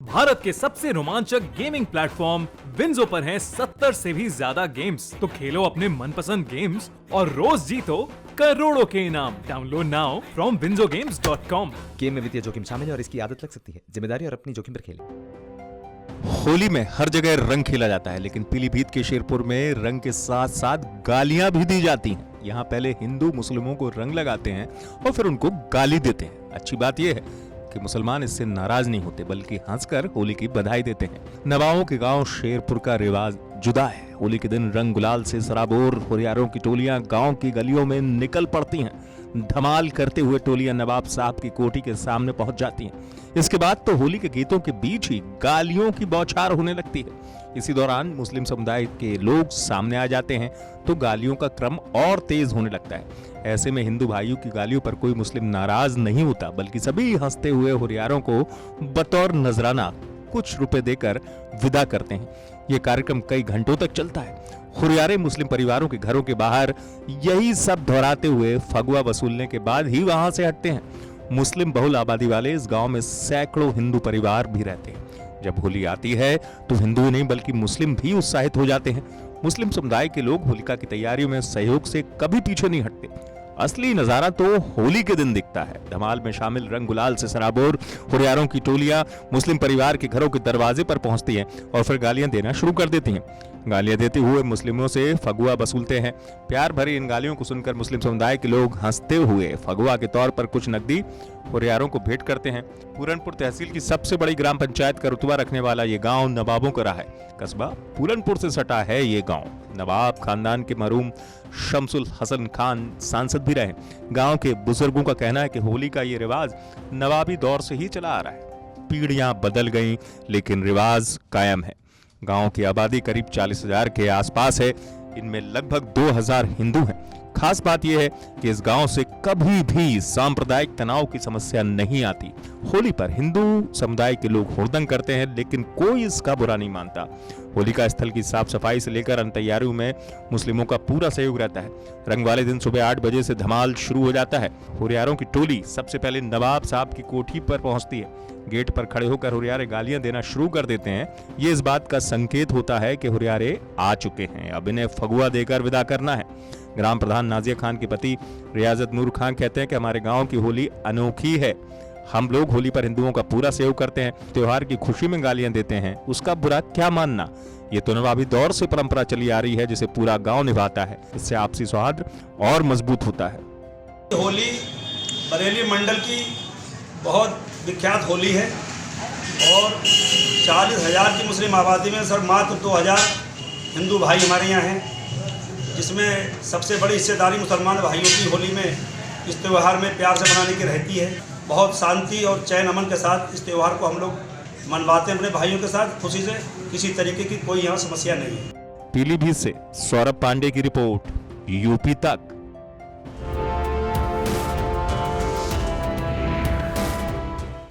भारत के सबसे रोमांचक गेमिंग प्लेटफॉर्म विंजो पर हैं 70 से भी ज्यादा गेम्स। तो खेलो अपने मनपसंद गेम्स और रोज जीतो करोड़ों के इनाम। Download now from winzogames.com। Game में वित्तीय जोखिम शामिल है और इसकी आदत लग सकती है। जिम्मेदारी और अपनी जोखिम पर खेलें। होली में हर जगह रंग खेला जाता है, लेकिन पीलीभीत के शेरपुर में रंग के साथ साथ गालियां भी दी जाती हैं। यहाँ पहले हिंदू मुस्लिमों को रंग लगाते हैं और फिर उनको गाली देते हैं। अच्छी बात यह है कि मुसलमान इससे नाराज नहीं होते, बल्कि हंसकर होली की बधाई देते हैं। नवाबों के गांव शेरपुर का रिवाज जुदा है। होली के दिन रंग गुलाल से सराबोर हुरियारों की टोलियां गांव की गलियों में निकल पड़ती हैं। धमाल करते हुए टोलियां नवाब साहब की कोठी के सामने पहुंच जाती हैं। इसके बाद तो होली के गीतों के बीच ही गालियों की बौछार होने लगती है। इसी दौरान मुस्लिम समुदाय के लोग सामने आ जाते हैं तो गालियों का क्रम और तेज होने लगता है। ऐसे में हिंदू भाइयों की गालियों पर कोई मुस्लिम नाराज नहीं होता, बल्कि सभी हंसते हुए हुरियारों को बतौर नजराना कुछ रुपए देकर विदा करते हैं। ये कार्यक्रम कई घंटों तक चलता है। हुरियारे मुस्लिम परिवारों के घरों के बाहर यही सब दोहराते हुए फगुआ वसूलने के बाद ही वहां से हटते हैं। मुस्लिम बहुल आबादी वाले इस गांव में सैकड़ों हिंदू परिवार भी रहते हैं। जब होली आती है तो हिंदू नहीं बल्कि मुस्लिम भी उत्साहित हो जाते हैं। मुस्लिम समुदाय के लोग होलिका की तैयारियों में सहयोग से कभी पीछे नहीं हटते। असली नजारा तो होली के दिन दिखता है। धमाल में शामिल रंग गुलाल से सराबोर हुरियारों की टोलियां मुस्लिम परिवार के घरों के दरवाजे पर पहुंचती हैं और फिर गालियां देना शुरू कर देती हैं। गालियां देते हुए मुस्लिमों से फगुआ वसूलते हैं। प्यार भरी इन गालियों को सुनकर मुस्लिम समुदाय के लोग हंसते हुए फगुआ के तौर पर कुछ नकदी हुरियारों को भेंट करते हैं। पूरनपुर तहसील की सबसे बड़ी ग्राम पंचायत का रुतबा रखने वाला ये गांव नवाबों का रहा है। कस्बा पूरनपुर से सटा है ये गांव। नवाब खानदान के मरहूम शमसुल हसन खान सांसद भी रहे। गांव के बुजुर्गों का कहना है कि होली का ये रिवाज नवाबी दौर से ही चला आ रहा है। पीढ़ियां बदल गईं, लेकिन रिवाज कायम है। गांव की आबादी करीब 40,000 के आसपास है। इनमें लगभग 2,000 हिंदू हैं। खास बात यह है कि इस गांव से कभी भी सांप्रदायिक तनाव की समस्या नहीं आती। होली पर हिंदू समुदाय के लोग हुड़दंग करते हैं, लेकिन कोई इसका बुरा नहीं मानता। होलिका स्थल की साफ सफाई से लेकर अन्य तैयारियों में मुस्लिमों का पूरा सहयोग रहता है। रंग वाले दिन सुबह 8 बजे से धमाल शुरू हो जाता है। हुरियारों की टोली सबसे पहले नवाब साहब की कोठी पर पहुंचती है। गेट पर खड़े होकर हुरियारे गालियां देना शुरू कर देते हैं। ये इस बात का संकेत होता है कि हुरियारे आ चुके हैं, अब इन्हें फगुआ देकर विदा करना है। ग्राम प्रधान नाजिया खान के पति रियाजत नूर खान कहते हैं कि हमारे गांव की होली अनोखी है। हम लोग होली पर हिंदुओं का पूरा सहयोग करते हैं। त्योहार की खुशी में गालियां देते हैं, उसका बुरा क्या मानना। ये तो नवाबी दौर से परंपरा चली आ रही है, जिसे पूरा गांव निभाता है। इससे आपसी सौहार्द और मजबूत होता है। होली बरेली मंडल की बहुत विख्यात होली है और 40,000 की मुस्लिम आबादी में सर मात्र 2,000 हिंदू भाई हमारे यहाँ हैं, जिसमें सबसे बड़ी हिस्सेदारी मुसलमान भाइयों की होली में इस त्यौहार में प्यार से मनाने की रहती है। बहुत शांति और चैन अमन के साथ इस त्यौहार को हम लोग मनवाते हैं अपने भाइयों के साथ खुशी से। किसी तरीके की कोई यहाँ समस्या नहीं है। पीलीभीत से सौरभ पांडे की रिपोर्ट, यूपी तक।